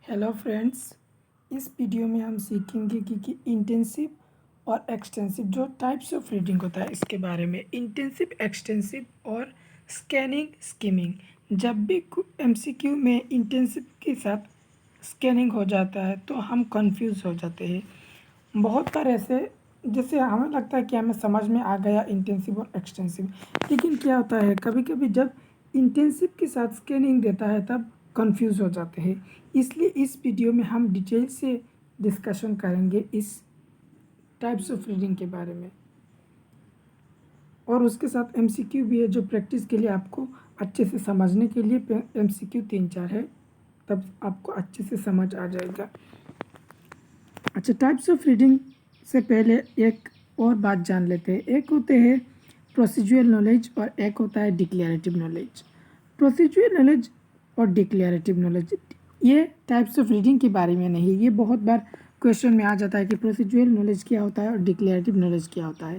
Hello friends, इस video में हम सीखेंगे कि इंटेंसिव और एक्सटेंसिव जो टाइप्स ऑफ रीडिंग होता है इसके बारे में। इंटेंसिव, एक्सटेंसिव और स्कैनिंग, स्किमिंग। जब भी एमसीक्यू में इंटेंसिव के साथ स्कैनिंग हो जाता है तो हम कंफ्यूज हो जाते हैं। बहुत बार ऐसे जैसे हमें लगता है कि हमें समझ में आ गया इंटेंसिव और एक्सटेंसिव, लेकिन क्या होता है कभी कभी जब इंटेंसिव के साथ स्कैनिंग देता है तब कंफ्यूज हो जाते हैं। इसलिए इस वीडियो में हम डिटेल से डिस्कशन करेंगे इस टाइप्स ऑफ रीडिंग के बारे में, और उसके साथ एमसीक्यू भी है जो प्रैक्टिस के लिए आपको अच्छे से समझने के लिए एमसीक्यू 3-4 है, तब आपको अच्छे से समझ आ जाएगा। अच्छा, टाइप्स ऑफ रीडिंग से पहले एक और बात जान लेते हैं। एक होते हैं प्रोसीजुरल नॉलेज और एक होता है डिक्लेरेटिव नॉलेज। प्रोसीजुरल नॉलेज और डिक्लेरेटिव नॉलेज ये टाइप्स ऑफ रीडिंग के बारे में नहीं, ये बहुत बार क्वेश्चन में आ जाता है कि प्रोसीजुरल नॉलेज क्या होता है और डिक्लेरेटिव नॉलेज क्या होता है।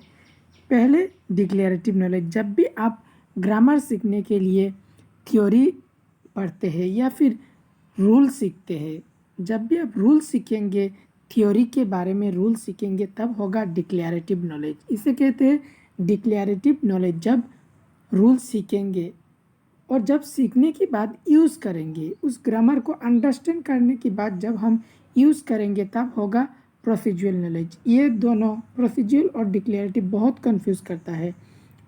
पहले डिक्लेरेटिव नॉलेज, जब भी आप ग्रामर सीखने के लिए थ्योरी पढ़ते हैं या फिर रूल सीखते हैं, जब भी आप रूल सीखेंगे, थ्योरी के बारे में रूल सीखेंगे, तब होगा डिक्लेरेटिव नॉलेज। इसे कहते हैं डिक्लेरेटिव नॉलेज। जब रूल सीखेंगे और जब सीखने के बाद यूज़ करेंगे, उस ग्रामर को अंडरस्टैंड करने के बाद जब हम यूज़ करेंगे तब होगा प्रोसीजुरल नॉलेज। ये दोनों प्रोसीजुरल और डिक्लेरेटिव बहुत कंफ्यूज करता है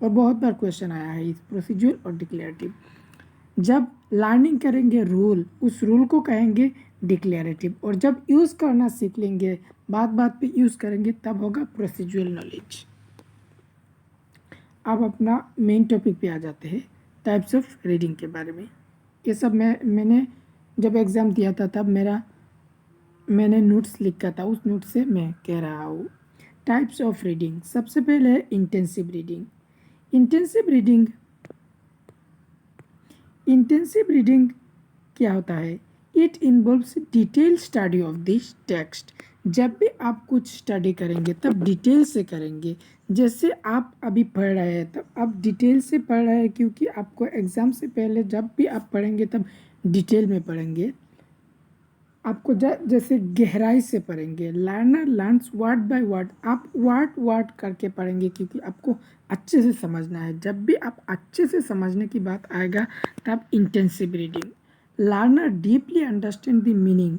और बहुत बार क्वेश्चन आया है इस प्रोसीजुरल और डिक्लेरेटिव। जब लर्निंग करेंगे रूल, उस रूल को कहेंगे डिक्लेरेटिव, और जब यूज़ करना सीख लेंगे, बात बात पे यूज़ करेंगे, तब होगा प्रोसीजुरल नॉलेज। अब अपना मेन टॉपिक पे आ जाते हैं, टाइप्स ऑफ रीडिंग के बारे में। ये सब मैंने जब एग्ज़ाम दिया था तब मैंने नोट्स लिखा था, उस नोट से मैं कह रहा हूँ। टाइप्स ऑफ रीडिंग, सबसे पहले है इंटेंसिव रीडिंग। इंटेंसिव रीडिंग क्या होता है? It involves detail study of this text. जब भी आप कुछ स्टडी करेंगे तब डिटेल से करेंगे। जैसे आप अभी पढ़ रहे हैं तब आप डिटेल से पढ़ रहे हैं, क्योंकि आपको एग्ज़ाम से पहले जब भी आप पढ़ेंगे तब डिटेल में पढ़ेंगे। आपको जैसे गहराई से पढ़ेंगे। Learner learns word by word, आप वर्ड करके पढ़ेंगे, क्योंकि आपको अच्छे से समझना है। जब भी आप अच्छे से समझने की बात आएगा तब intensive reading. Learner deeply understand the meaning,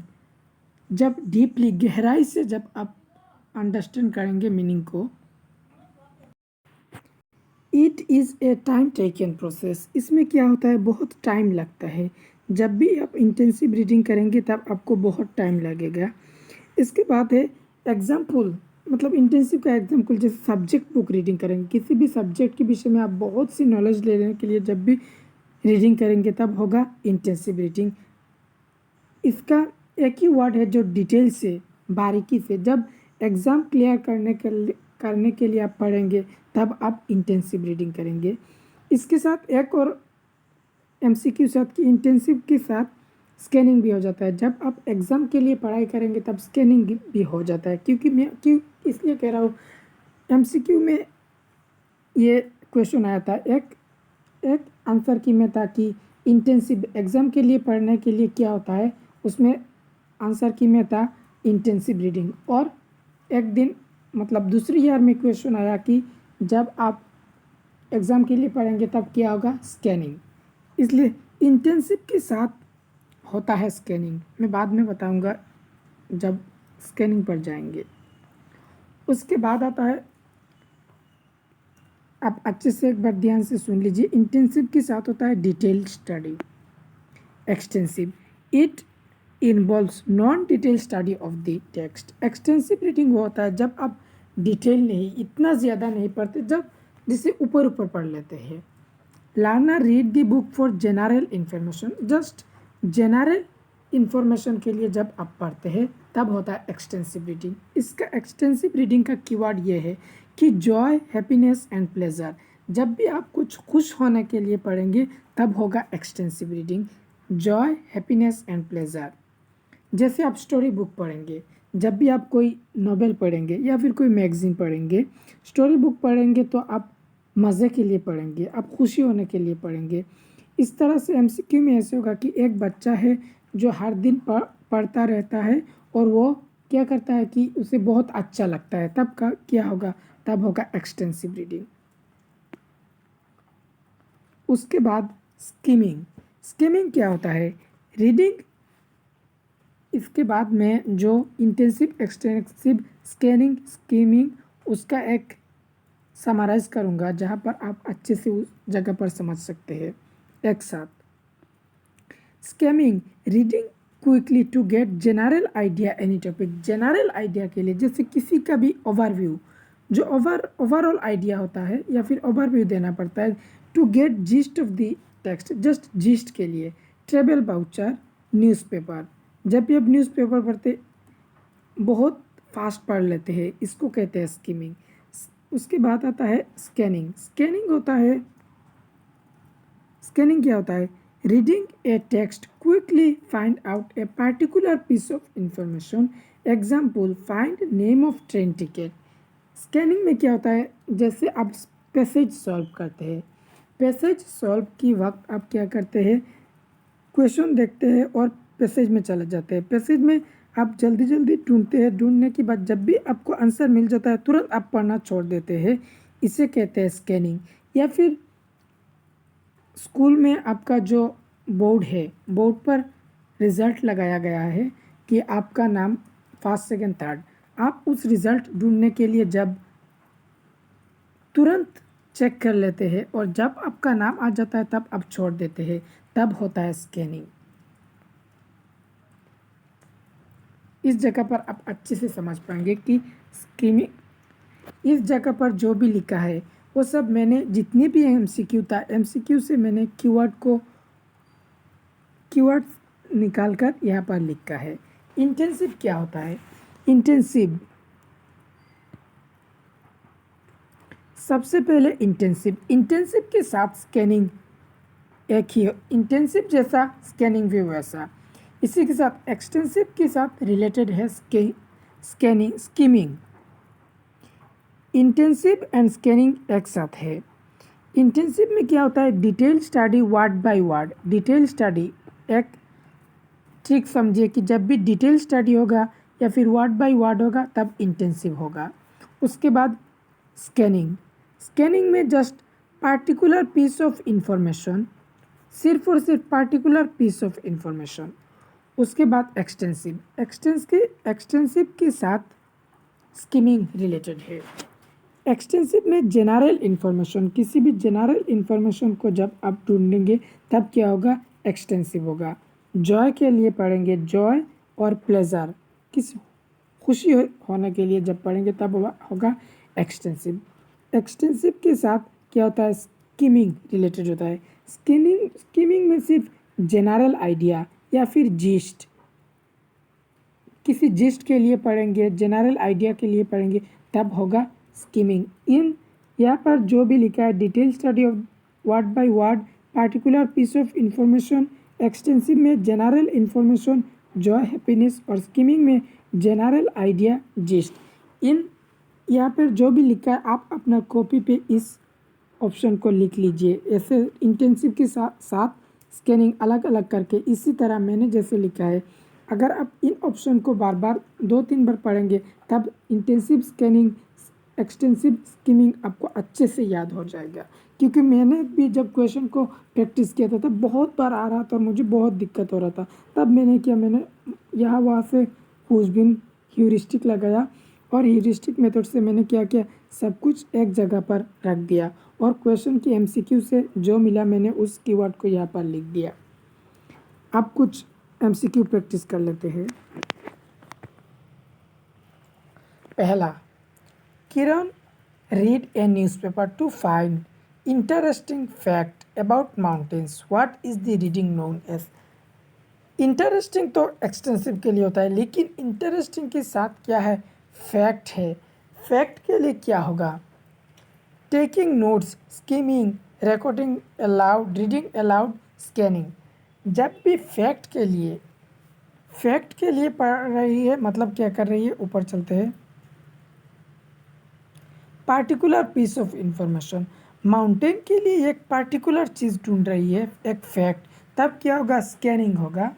जब डीपली गहराई से जब आप अंडरस्टैंड करेंगे मीनिंग को। It is a time taken process, इसमें क्या होता है, बहुत टाइम लगता है। जब भी आप इंटेंसिव रीडिंग करेंगे तब आपको बहुत टाइम लगेगा। इसके बाद है एग्जाम्पल, मतलब इंटेंसिव का एग्जाम्पल, जैसे सब्जेक्ट बुक रीडिंग करेंगे, किसी भी सब्जेक्ट के विषय में आप बहुत सी नॉलेज लेने के लिए जब भी रीडिंग करेंगे तब होगा इंटेंसिव रीडिंग। इसका एक ही वर्ड है जो डिटेल से, बारीकी से, जब एग्ज़ाम क्लियर करने के लिए आप पढ़ेंगे तब आप इंटेंसिव रीडिंग करेंगे। इसके साथ एक और एमसीक्यू साथ कि इंटेंसिव के साथ स्कैनिंग भी हो जाता है। जब आप एग्ज़ाम के लिए पढ़ाई करेंगे तब स्कैनिंग भी हो जाता है। क्यों इसलिए कह रहा हूँ, एमसीक्यू में ये क्वेश्चन आया था, एक आंसर की में था कि इंटेंसिव एग्ज़ाम के लिए पढ़ने के लिए क्या होता है, उसमें आंसर की में था इंटेंसिव रीडिंग। और एक दिन मतलब दूसरी ईयर में क्वेश्चन आया कि जब आप एग्ज़ाम के लिए पढ़ेंगे तब क्या होगा, स्कैनिंग। इसलिए इंटेंसिव के साथ होता है स्कैनिंग, मैं बाद में बताऊंगा जब स्कैनिंग पर जाएंगे। उसके बाद आता है, आप अच्छे से एक बार ध्यान से सुन लीजिए, इंटेंसिव के साथ होता है detailed study. Extensive, it involves non detail study of the text. Extensive reading वो होता है जब आप डिटेल नहीं, इतना ज़्यादा नहीं पढ़ते, जब जिसे ऊपर ऊपर पढ़ लेते हैं। Learner read the book for general information, just general information के लिए जब आप पढ़ते हैं तब होता है एक्सटेंसिव रीडिंग। इसका एक्सटेंसिव रीडिंग का कीवर्ड ये है कि जॉय, हैप्पीनेस एंड प्लेजर। जब भी आप कुछ खुश होने के लिए पढ़ेंगे तब होगा extensive reading, Joy, happiness and pleasure. जैसे आप स्टोरी बुक पढ़ेंगे, जब भी आप कोई नॉवेल पढ़ेंगे या फिर कोई मैगज़ीन पढ़ेंगे, स्टोरी बुक पढ़ेंगे तो आप मज़े के लिए पढ़ेंगे, आप खुशी होने के लिए पढ़ेंगे। इस तरह से एमसीक्यू में ऐसे होगा कि एक बच्चा है जो हर दिन पढ़ता रहता है और वो क्या करता है कि उसे बहुत अच्छा लगता है, तब का क्या होगा, तब होगा एक्सटेंसिव रीडिंग। उसके बाद स्किमिंग। स्किमिंग क्या होता है, रीडिंग। इसके बाद में जो इंटेंसिव, एक्सटेंसिव, स्कैनिंग, स्किमिंग, उसका एक समराइज करूँगा जहाँ पर आप अच्छे से उस जगह पर समझ सकते हैं एक साथ। Skimming, reading quickly to get general idea any topic. General idea के लिए, जैसे किसी का भी ओवरव्यू, जो ओवरऑल आइडिया होता है या फिर ओवरव्यू देना पड़ता है। To get gist of the text, just gist के लिए। ट्रेवल बाउचर, न्यूज़पेपर, जब भी आप न्यूज़पेपर पढ़ते बहुत फास्ट पढ़ लेते हैं, इसको कहते हैं स्किमिंग। उसके बाद आता है स्कैनिंग। स्कैनिंग होता है, स्कैनिंग क्या होता है, reading a text quickly find out a particular piece of information. Example, find name of train ticket. Scanning में क्या होता है, जैसे आप पैसेज सॉल्व करते हैं, पैसेज सॉल्व की वक्त आप क्या करते हैं, क्वेश्चन देखते हैं और पैसेज में चले जाते हैं। पैसेज में आप जल्दी जल्दी ढूंढते हैं, ढूंढने के बाद जब भी आपको आंसर मिल जाता है तुरंत आप पढ़ना छोड़ देते हैं, इसे कहते हैं स्कैनिंग। या फिर स्कूल में आपका जो बोर्ड है, बोर्ड पर रिज़ल्ट लगाया गया है कि आपका नाम फर्स्ट, सेकंड, थर्ड, आप उस रिज़ल्ट ढूंढने के लिए जब तुरंत चेक कर लेते हैं और जब आपका नाम आ जाता है तब आप छोड़ देते हैं, तब होता है स्कैनिंग। इस जगह पर आप अच्छे से समझ पाएंगे कि स्कीमिंग, इस जगह पर जो भी लिखा है वो सब मैंने, जितने भी एमसीक्यू था, एमसीक्यू से मैंने कीवर्ड निकाल कर यहाँ पर लिखा है। इंटेंसिव क्या होता है, इंटेंसिव, सबसे पहले इंटेंसिव के साथ स्कैनिंग एक ही, इंटेंसिव जैसा स्कैनिंग भी वैसा। इसी के साथ एक्सटेंसिव के साथ रिलेटेड है scanning, skimming. Intensive and scanning एक साथ है। इंटेंसिव में क्या होता है, detail study word by word. Detail study, एक ट्रिक समझिए कि जब भी डिटेल स्टडी होगा या फिर वर्ड बाय वर्ड होगा तब इंटेंसिव होगा। उसके बाद स्कैनिंग, स्कैनिंग में just particular piece of information, सिर्फ और सिर्फ पार्टिकुलर पीस ऑफ इंफॉर्मेशन। उसके बाद एक्सटेंसिव, एक्सटेंसिव के साथ स्कीमिंग रिलेटेड है। एक्सटेंसिव में जनरल इंफॉर्मेशन, किसी भी जनरल इंफॉर्मेशन को जब आप ढूंढेंगे तब क्या होगा, एक्सटेंसिव होगा। जॉय के लिए पढ़ेंगे, जॉय और प्लेजर, किसी खुशी होने के लिए जब पढ़ेंगे तब होगा एक्सटेंसिव। एक्सटेंसिव के साथ क्या होता है, स्कीमिंग रिलेटेड होता है। स्कीमिंग में सिर्फ जनरल आइडिया या फिर जिस्ट, किसी जिस्ट के लिए पढ़ेंगे, जनरल आइडिया के लिए पढ़ेंगे तब होगा स्कीमिंग। इन यहाँ पर जो भी लिखा है, detail study of word by word, particular piece of information. Extensive में जनरल इंफॉर्मेशन, जॉय, हैप्पीनेस, और स्कीमिंग में जनरल आइडिया, जिस्ट। इन यहाँ पर जो भी लिखा है आप अपना कॉपी पे इस ऑप्शन को लिख लीजिए, ऐसे इंटेंसिव के साथ स्कैनिंग अलग अलग करके। इसी तरह मैंने जैसे लिखा है, अगर आप इन ऑप्शन को बार बार 2-3 बार पढ़ेंगे तब इंटेंसिव, स्कैनिंग, एक्सटेंसिव, स्कीमिंग आपको अच्छे से याद हो जाएगा। क्योंकि मैंने भी जब क्वेश्चन को प्रैक्टिस किया था तब बहुत बार आ रहा था और मुझे बहुत दिक्कत हो रहा था, तब मैंने किया, मैंने यहाँ वहाँ से खोजबीन ह्यूरिस्टिक लगाया और ह्यूरिस्टिक मेथड से मैंने क्या किया, सब कुछ एक जगह पर रख दिया और क्वेश्चन की एमसीक्यू से जो मिला मैंने उस कीवर्ड को यहाँ पर लिख दिया। अब कुछ एमसीक्यू प्रैक्टिस कर लेते हैं। पहला, Kiran read a newspaper to find interesting fact about mountains, what is the reading known as. Interesting तो एक्सटेंसिव के लिए होता है, लेकिन इंटरेस्टिंग के साथ क्या है, फैक्ट है। फैक्ट के लिए क्या होगा, taking notes, skimming, recording aloud, reading aloud, scanning. जब भी फैक्ट के लिए पढ़ रही है, मतलब क्या कर रही है, ऊपर चलते हैं, particular piece of information, mountain के लिए एक पार्टिकुलर चीज़ ढूंढ रही है, एक फैक्ट, तब क्या होगा, स्कैनिंग होगा।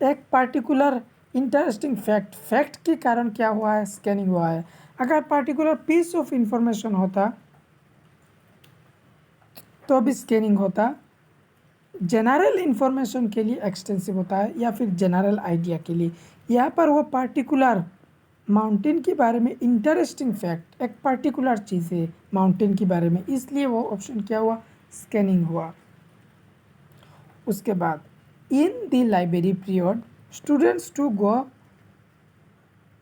एक पार्टिकुलर इंटरेस्टिंग फैक्ट के कारण क्या हुआ है, स्कैनिंग हुआ है। अगर पार्टिकुलर पीस ऑफ इंफॉर्मेशन होता तो भी स्कैनिंग होता। जनरल इंफॉर्मेशन के लिए एक्सटेंसिव होता है या फिर जनरल आइडिया के लिए। यहाँ पर वो पार्टिकुलर माउंटेन के बारे में इंटरेस्टिंग फैक्ट, एक पर्टिकुलर चीज़ है माउंटेन के बारे में, इसलिए वो ऑप्शन क्या हुआ, स्कैनिंग हुआ। उसके बाद in the library period students to go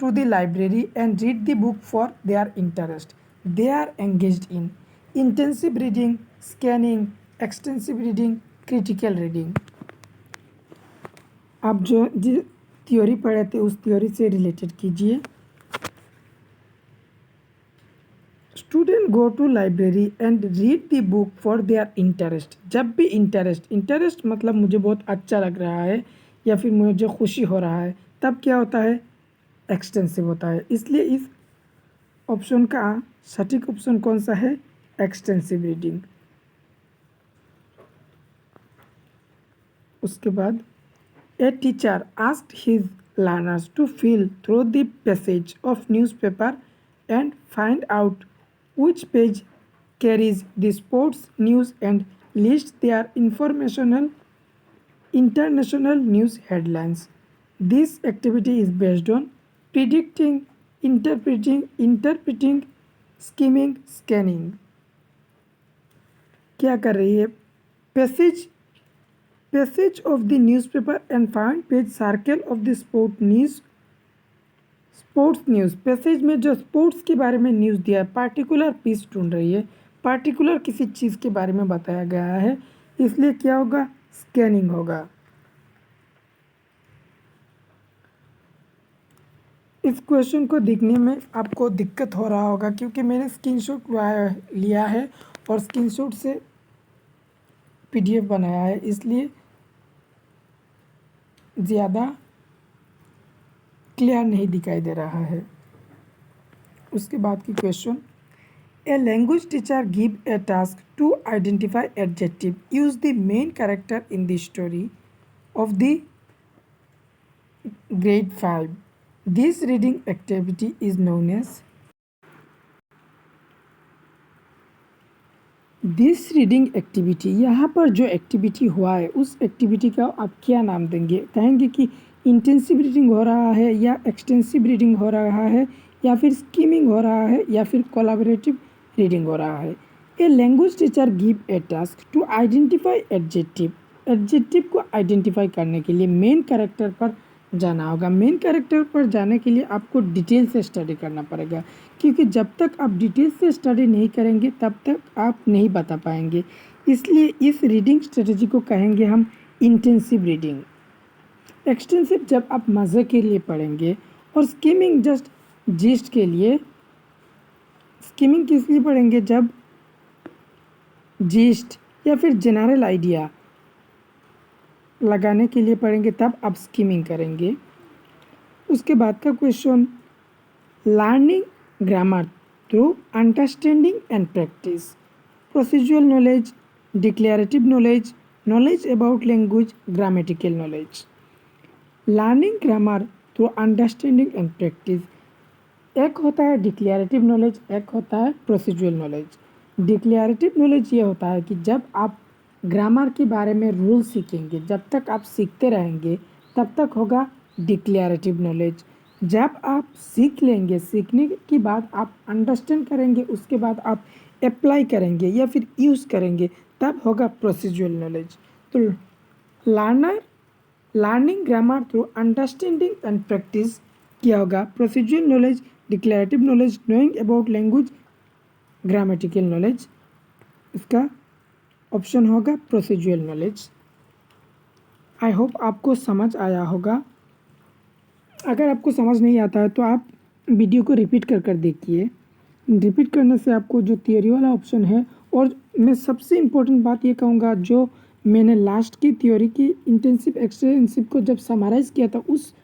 to the library and read the book for their interest. They are engaged in intensive reading, scanning, extensive reading, critical reading. आप जो थ्योरी पढ़े थे उस थ्योरी से related कीजिए। Student go to library and read the book for their interest. जब भी interest मतलब मुझे बहुत अच्छा लग रहा है या फिर मुझे खुशी हो रहा है, तब क्या होता है, एक्सटेंसिव होता है। इसलिए इस ऑप्शन का सटीक ऑप्शन कौन सा है, एक्सटेंसिव रीडिंग। उसके बाद a teacher asked his learners to feel through the passage of newspaper and find out which page carries the sports news and lists their international news headlines. This activity is based on predicting, interpreting, skimming, scanning. क्या कर रही है, passage of the newspaper and find page circle of the sports news. Passage में जो sports के बारे में news दिया है, पार्टिकुलर पीस ढूंढ रही है, पार्टिकुलर किसी चीज़ के बारे में बताया गया है, इसलिए क्या होगा, स्कैनिंग होगा। इस क्वेश्चन को देखने में आपको दिक्कत हो रहा होगा क्योंकि मैंने स्क्रीनशॉट लिया है और स्क्रीनशॉट से पीडीएफ बनाया है, इसलिए ज़्यादा क्लियर नहीं दिखाई दे रहा है। उसके बाद की question, a language teacher give a task to identify adjective, use the main character in the story of the grade 5. This reading activity is known as this reading activity. यहाँ पर जो एक्टिविटी हुआ है उस एक्टिविटी का आप क्या नाम देंगे, कहेंगे कि इंटेंसिव रीडिंग हो रहा है या एक्सटेंसिव रीडिंग हो रहा है या फिर स्कीमिंग हो रहा है या फिर कोलैबोरेटिव रीडिंग हो रहा है। A language teacher give a task to identify adjective. Adjective को आइडेंटिफाई करने के लिए मेन कैरेक्टर पर जाना होगा। मेन कैरेक्टर पर जाने के लिए आपको डिटेल से स्टडी करना पड़ेगा, क्योंकि जब तक आप डिटेल से स्टडी नहीं करेंगे तब तक आप नहीं बता पाएंगे। इसलिए इस रीडिंग स्ट्रेटजी को कहेंगे हम इंटेंसिव रीडिंग। एक्सटेंसिव जब आप मज़े के लिए पढ़ेंगे और स्कीमिंग जस्ट जिस्ट के लिए। स्कीमिंग किस लिए पढ़ेंगे, जब जिस्ट या फिर जनरल आइडिया लगाने के लिए पढ़ेंगे तब आप स्कीमिंग करेंगे। उसके बाद का question, learning grammar through understanding and practice, procedural knowledge, declarative knowledge, knowledge about language, grammatical knowledge. Learning grammar through understanding and practice, एक होता है डिक्लेरेटिव नॉलेज, एक होता है प्रोसीजरल नॉलेज। डिक्लेरेटिव नॉलेज ये होता है कि जब आप ग्रामर के बारे में रूल सीखेंगे, जब तक आप सीखते रहेंगे तब तक होगा डिक्लेरेटिव नॉलेज। जब आप सीख लेंगे, सीखने के बाद आप अंडरस्टैंड करेंगे, उसके बाद आप अप्लाई करेंगे या फिर यूज़ करेंगे, तब होगा प्रोसीजरल नॉलेज। तो learning grammar through understanding and practice क्या होगा, procedural knowledge, declarative knowledge, knowing about language, grammatical knowledge. इसका ऑप्शन होगा प्रोसीजरल नॉलेज। आई होप आपको समझ आया होगा। अगर आपको समझ नहीं आता है तो आप वीडियो को रिपीट कर देखिए। रिपीट करने से आपको जो थियोरी वाला ऑप्शन है, और मैं सबसे इम्पोर्टेंट बात ये कहूँगा, जो मैंने लास्ट की थियोरी की इंटेंसिव एक्सटेंसिव को जब समराइज़ किया था उस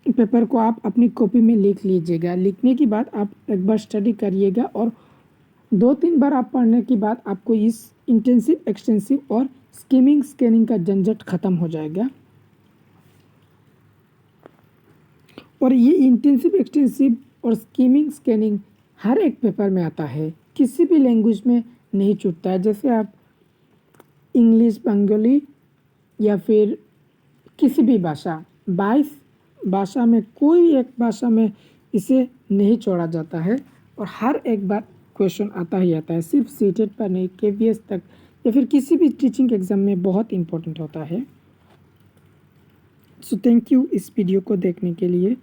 पेपर को आप अपनी कॉपी में लिख लीजिएगा। लिखने के बाद आप एक बार स्टडी करिएगा और 2-3 बार आप पढ़ने के बाद आपको इस इंटेंसिव एक्सटेंसिव और स्कीमिंग स्कैनिंग का झंझट ख़त्म हो जाएगा। और ये इंटेंसिव एक्सटेंसिव और स्कीमिंग स्कैनिंग हर एक पेपर में आता है, किसी भी लैंग्वेज में नहीं छूटता है। जैसे आप इंग्लिश, बंगाली या फिर किसी भी भाषा, 22 भाषा में कोई एक भाषा में इसे नहीं छोड़ा जाता है और हर एक बार क्वेश्चन आता ही आता है, सिर्फ सीटेट पर नहीं, केवीएस तक या फिर किसी भी टीचिंग एग्ज़ाम में बहुत इंपॉर्टेंट होता है। सो थैंक यू इस वीडियो को देखने के लिए।